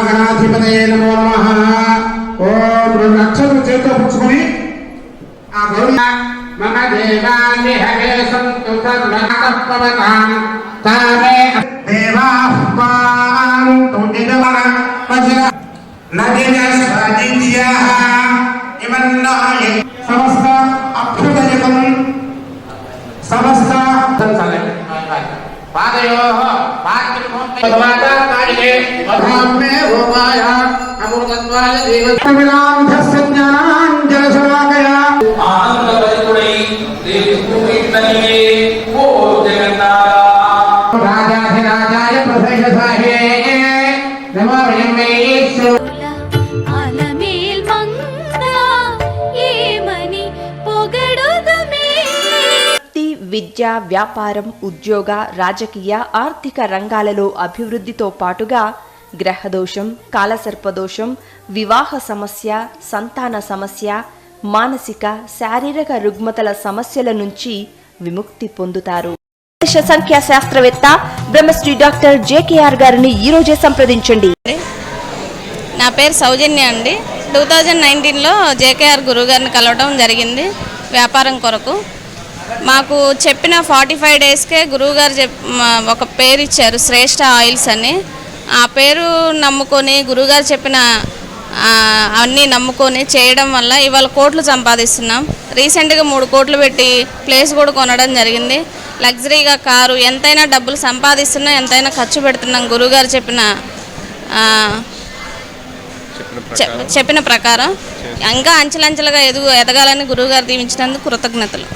గణాధిపతయే నమో నమః. ఓం రెండు అక్షరాలు చేతిలో పుచ్చుకొని ఆ గౌరీ మమ దేవాన్ని హరే సంతు సర్వతఃపవతాం తామే దేవాః పాంతు నిగమన వజ్ర నదిన స్వదిత్యః ఇమన్నాయ సమస్త అభ్యుదయకం సమస్త పాదయోః పాత్రిమోక్షమాదాకారిణే వధామ్మే ఓమాయ అమృతత్వాయ దేవతమిలాంధస్య జ్ఞానాంజనశలాకయ ఆనందభరితుడై దేవి భూమితనియే ఓ జగన్నాథ రాజాధిరాజాయ ప్రసయసాహే నమో యమేశ్వర అలమేల్ మంగా ఏమని పొగడుదమే. విద్య, వ్యాపారం, ఉద్యోగ, రాజకీయ, ఆర్థిక రంగాలలో అభివృద్ధితో పాటుగా గ్రహదోషం, కాలసర్పదోషం, వివాహ సమస్య, సంతాన సమస్య, మానసిక, శారీరక రుగ్మతల సమస్యల నుంచి విముక్తి పొందుతారు. సంఖ్యా శాస్త్రవేత్త బ్రహ్మశ్రీ డాక్టర్ జేకేఆర్ గారిని ఈ రోజే సంప్రదించండి. నా పేరు సౌజన్య అండి. 2019లో జేకేఆర్ గురువుగారిని కలవడం జరిగింది వ్యాపారం కొరకు. మాకు చెప్పిన 45 డేస్కే గురువుగారు ఒక పేరు ఇచ్చారు, శ్రేష్ఠ ఆయిల్స్ అని. ఆ పేరు నమ్ముకొని గురువుగారు చెప్పిన అన్నీ నమ్ముకొని చేయడం వల్ల ఇవాళ కోట్లు సంపాదిస్తున్నాం. రీసెంట్గా 3 కోట్లు పెట్టి ప్లేస్ కూడా కొనడం జరిగింది. లగ్జరీగా కారు, ఎంతైనా డబ్బులు సంపాదిస్తున్నాం, ఎంతైనా ఖర్చు పెడుతున్నాం గురువుగారు చెప్పిన ప్రకారం. ఇంకా అంచెలంచెలుగా ఎదగాలని గురువుగారు దీవించినందుకు కృతజ్ఞతలు.